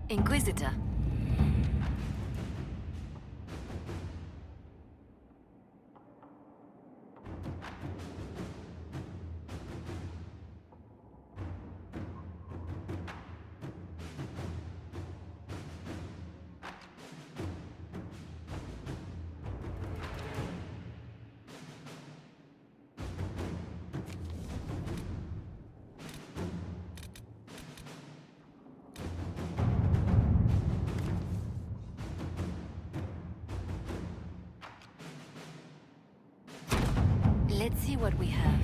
Inquisitor. Let's see what we have.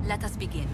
Let us begin.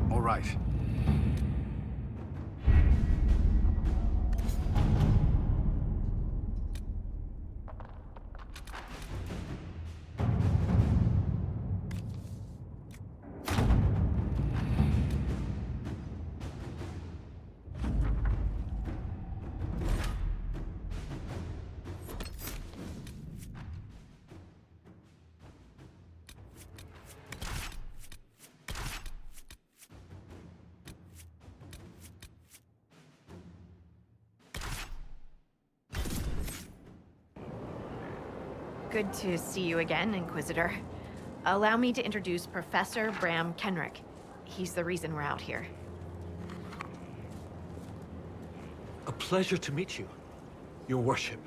All right. Good to see you again, Inquisitor. Allow me to introduce Professor Bram Kenrick. He's the reason we're out here. A pleasure to meet you, Your Worship.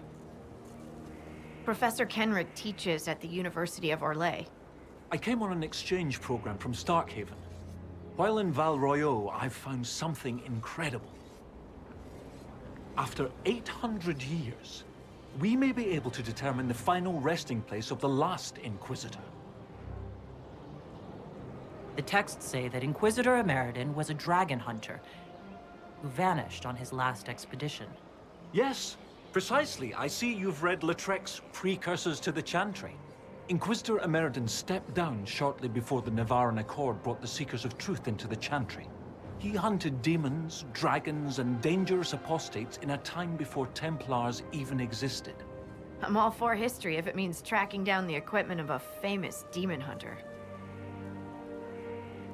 Professor Kenrick teaches at the University of Orlais. I came on an exchange program from Starkhaven. While in Val Royeaux, I've found something incredible. After 800 years, we may be able to determine the final resting place of the last Inquisitor. The texts say that Inquisitor Emeridin was a dragon hunter who vanished on his last expedition. Yes, precisely. I see you've read Lautrec's Precursors to the Chantry. Inquisitor Emeridin stepped down shortly before the Nevarran Accord brought the Seekers of Truth into the Chantry. He hunted demons, dragons, and dangerous apostates in a time before Templars even existed. I'm all for history if it means tracking down the equipment of a famous demon hunter.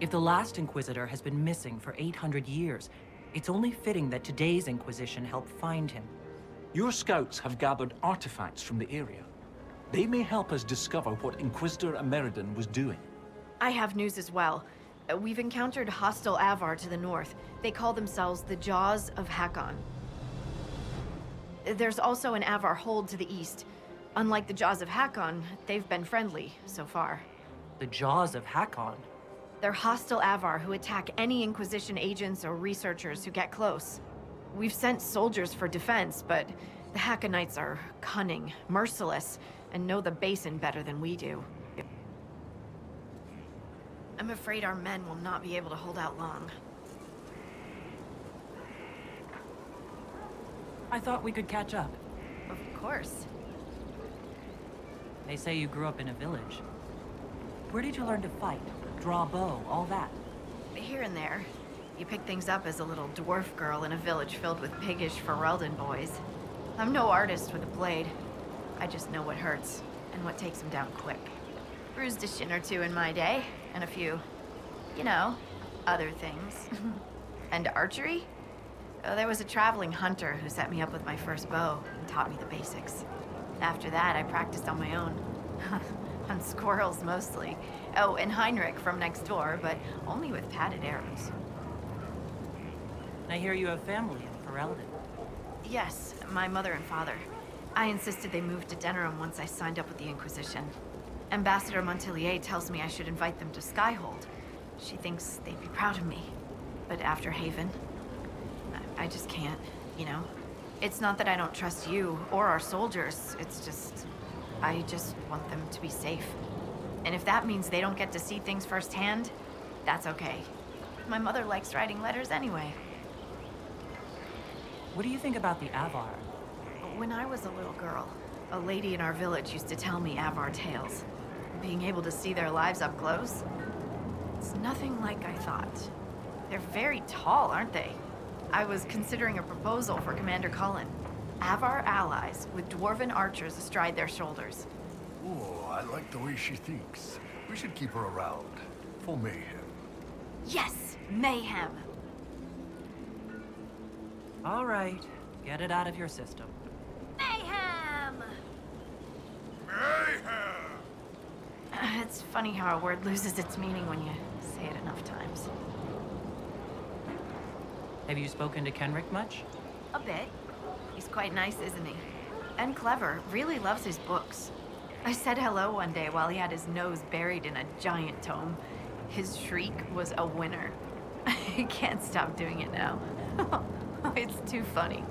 If the last Inquisitor has been missing for 800 years, it's only fitting that today's Inquisition help find him. Your scouts have gathered artifacts from the area. They may help us discover what Inquisitor Emeridin was doing. I have news as well. We've encountered hostile Avar to the north. They call themselves the Jaws of Hakon. There's also an Avar hold to the east. Unlike the Jaws of Hakon, they've been friendly so far. The Jaws of Hakon? They're hostile Avar who attack any Inquisition agents or researchers who get close. We've sent soldiers for defense, but the Hakonites are cunning, merciless, and know the Basin better than we do. I'm afraid our men will not be able to hold out long. I thought we could catch up. Of course. They say you grew up in a village. Where did you learn to fight, draw a bow, all that? Here and there. You pick things up as a little dwarf girl in a village filled with piggish Ferelden boys. I'm no artist with a blade. I just know what hurts, and what takes them down quick. Bruised a shin or two in my day, and a few, you know, other things. And archery? There was a traveling hunter who set me up with my first bow and taught me the basics. After that, I practiced on my own. On squirrels, mostly. Oh, and Heinrich from next door, but only with padded arrows. I hear you have family in Ferelden. Yes, my mother and father. I insisted they moved to Denerim once I signed up with the Inquisition. Ambassador Montelier tells me I should invite them to Skyhold. She thinks they'd be proud of me. But after Haven, I just can't, you know? It's not that I don't trust you or our soldiers, it's just... I just want them to be safe. And if that means they don't get to see things firsthand, that's okay. My mother likes writing letters anyway. What do you think about the Avar? When I was a little girl, a lady in our village used to tell me Avar tales. Being able to see their lives up close, it's nothing like I thought. They're very tall, aren't they? I was considering a proposal for Commander Cullen. Avar allies with dwarven archers astride their shoulders. Oh, I like the way she thinks. We should keep her around. For mayhem. Yes, mayhem. All right, get it out of your system. Mayhem! Mayhem! It's funny how a word loses its meaning when you say it enough times. Have you spoken to Kenrick much? A bit. He's quite nice, isn't he? And clever, really loves his books. I said hello one day while he had his nose buried in a giant tome. His shriek was a winner. I can't stop doing it now. It's too funny.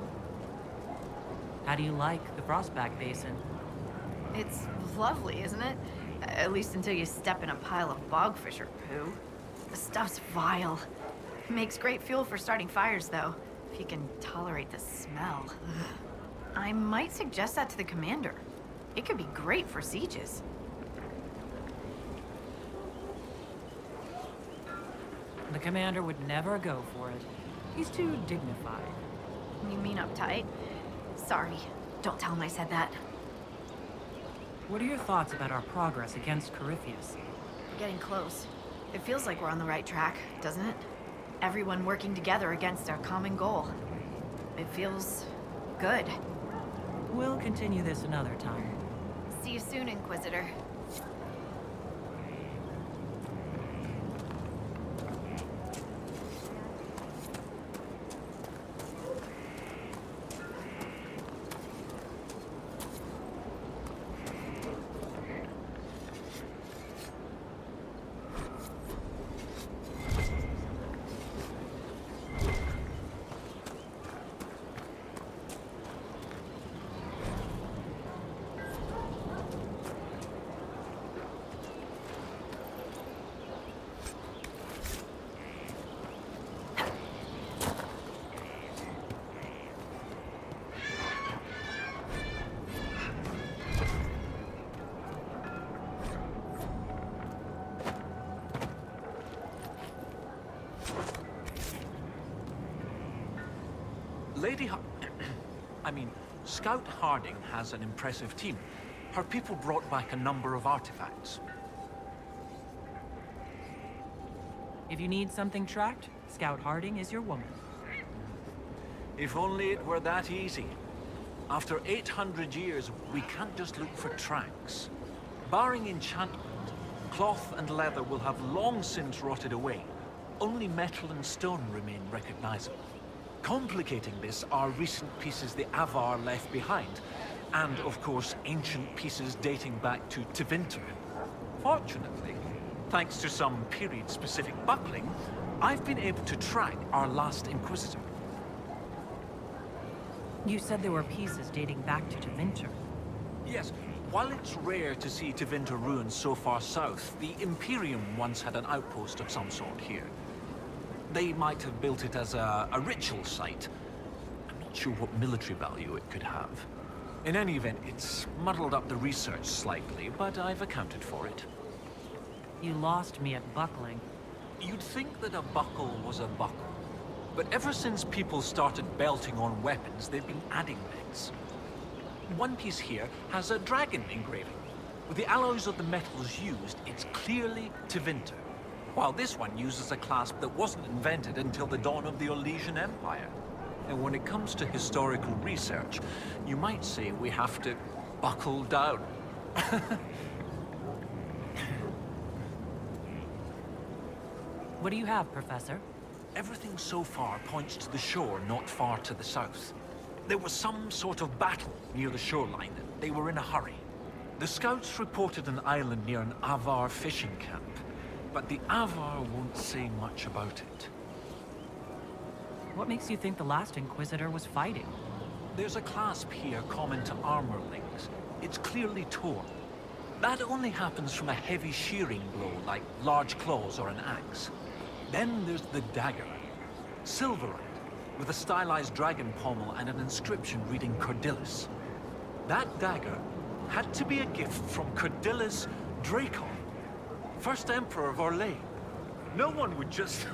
How do you like the Frostback Basin? It's lovely, isn't it? At least until you step in a pile of bogfisher poo. The stuff's vile. Makes great fuel for starting fires, though, if you can tolerate the smell. I might suggest that to the commander. It could be great for sieges. The commander would never go for it. He's too dignified. You mean uptight? Sorry, don't tell him I said that. What are your thoughts about our progress against Corypheus? We're getting close. It feels like we're on the right track, doesn't it? Everyone working together against a common goal. It feels good. We'll continue this another time. See you soon, Inquisitor. Scout Harding has an impressive team. Her people brought back a number of artifacts. If you need something tracked, Scout Harding is your woman. If only it were that easy. After 800 years, we can't just look for tracks. Barring enchantment, cloth and leather will have long since rotted away. Only metal and stone remain recognizable. Complicating this are recent pieces the Avar left behind, and of course ancient pieces dating back to Tevinter. Fortunately, thanks to some period-specific buckling, I've been able to track our last Inquisitor. You said there were pieces dating back to Tevinter. Yes, while it's rare to see Tevinter ruins so far south, the Imperium once had an outpost of some sort here. They might have built it as a ritual site. I'm not sure what military value it could have. In any event, it's muddled up the research slightly, but I've accounted for it. You lost me at buckling. You'd think that a buckle was a buckle. But ever since people started belting on weapons, they've been adding bits. One piece here has a dragon engraving. With the alloys of the metals used, it's clearly Tevinter. While this one uses a clasp that wasn't invented until the dawn of the Olesian Empire. And when it comes to historical research, you might say we have to buckle down. What do you have, Professor? Everything so far points to the shore not far to the south. There was some sort of battle near the shoreline. They were in a hurry. The scouts reported an island near an Avar fishing camp, but the Avar won't say much about it. What makes you think the last Inquisitor was fighting? There's a clasp here common to armorlings. It's clearly torn. That only happens from a heavy shearing blow, like large claws or an axe. Then there's the dagger. Silverite, with a stylized dragon pommel and an inscription reading Cordilis. That dagger had to be a gift from Cordilis Dracon, first Emperor of Orlais. No one would just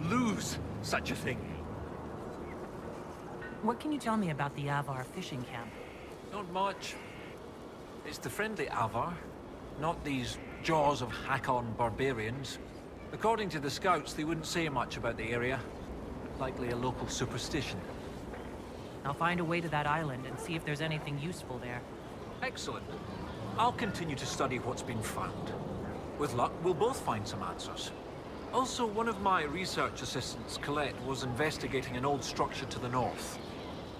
lose such a thing. What can you tell me about the Avar fishing camp? Not much. It's the friendly Avar, not these jaws of Hakon barbarians. According to the scouts, they wouldn't say much about the area. Likely a local superstition. I'll find a way to that island and see if there's anything useful there. Excellent. I'll continue to study what's been found. With luck, we'll both find some answers. Also, one of my research assistants, Colette, was investigating an old structure to the north.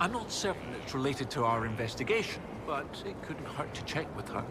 I'm not certain it's related to our investigation, but it couldn't hurt to check with her.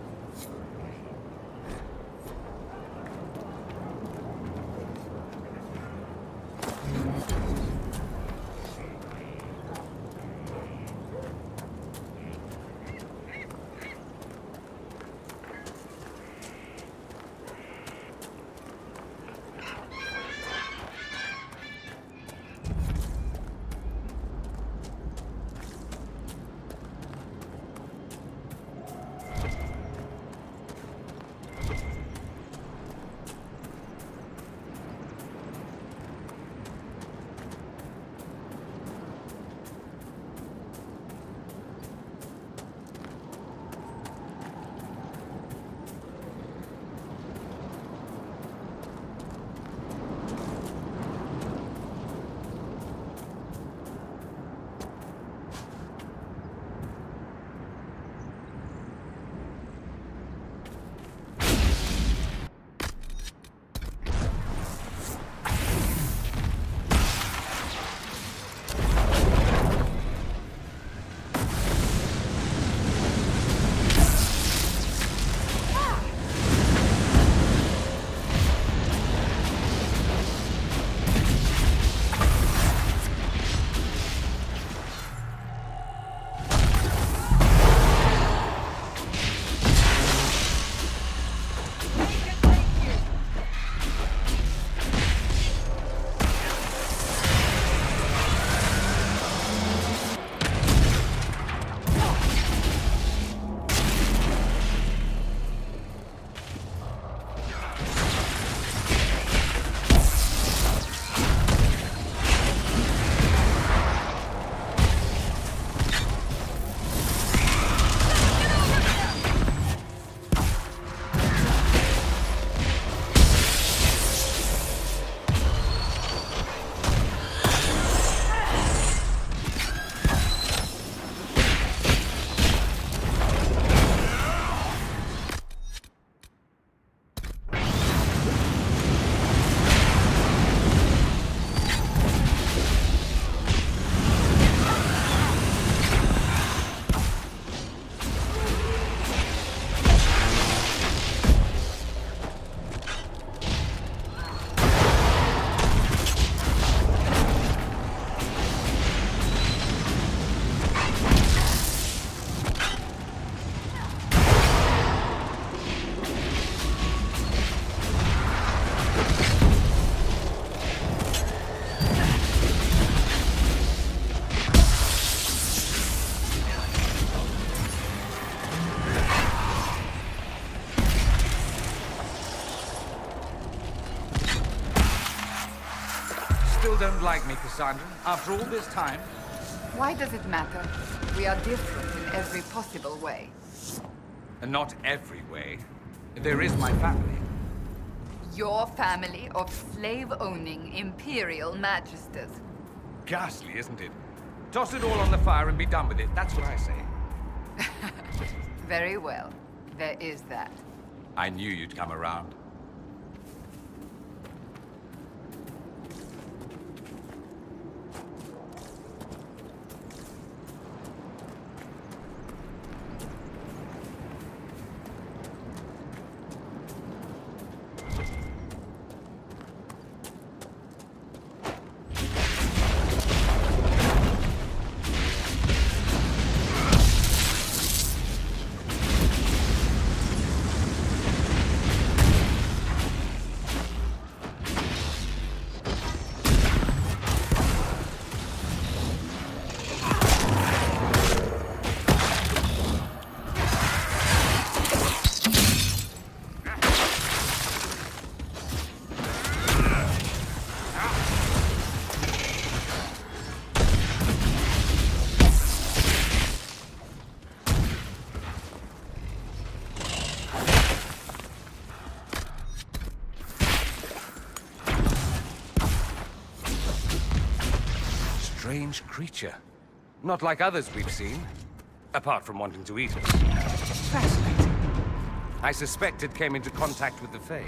Still don't like me, Cassandra, after all this time? Why does it matter? We are different in every possible way. And not every way. There is my family. Your family of slave-owning imperial magisters. Ghastly, isn't it? Toss it all on the fire and be done with it. That's what I say. Very well. There is that. I knew you'd come around. Strange creature. Not like others we've seen. Apart from wanting to eat us. Fascinating. I suspect it came into contact with the Fae.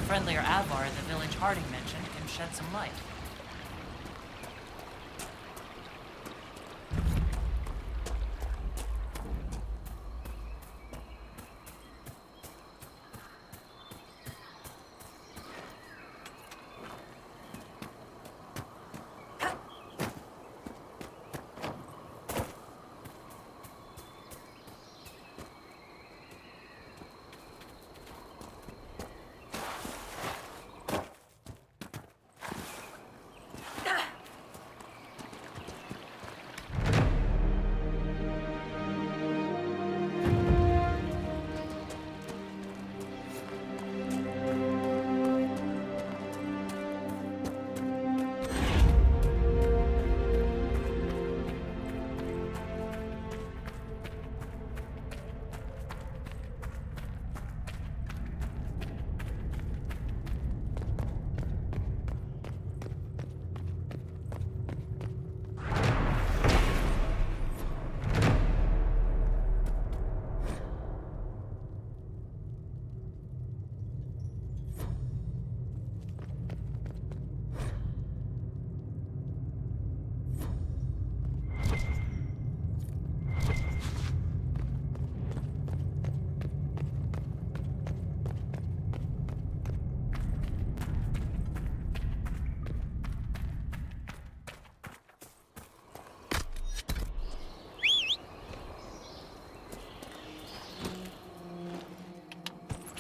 friendlier Avar the village Harding mentioned can shed some light.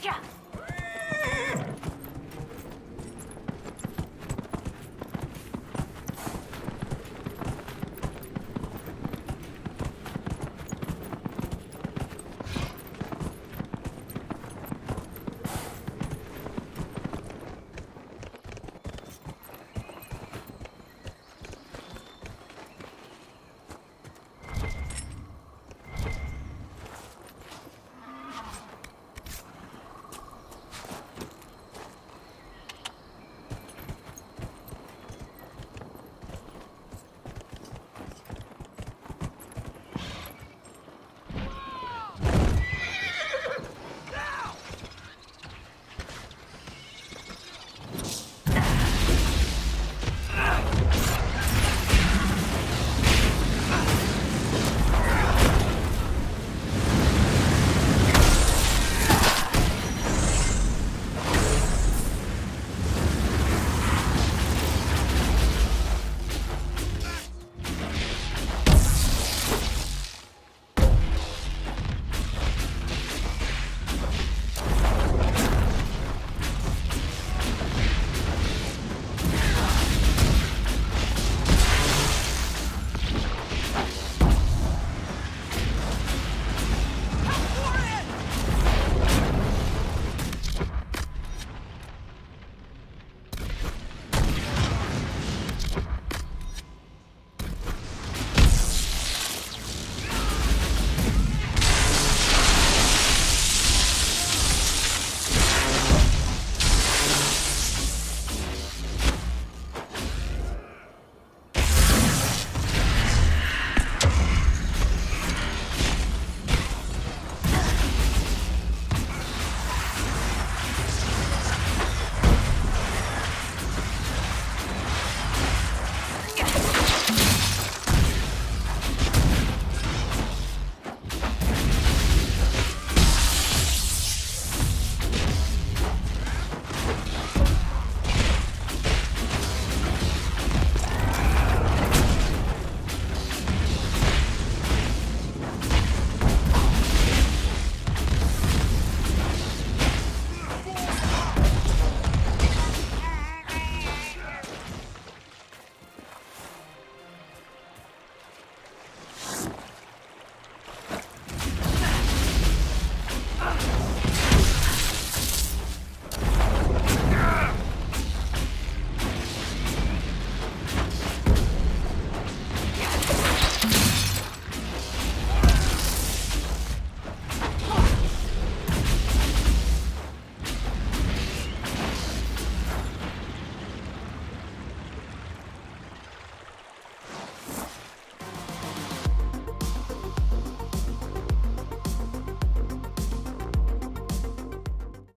Yeah.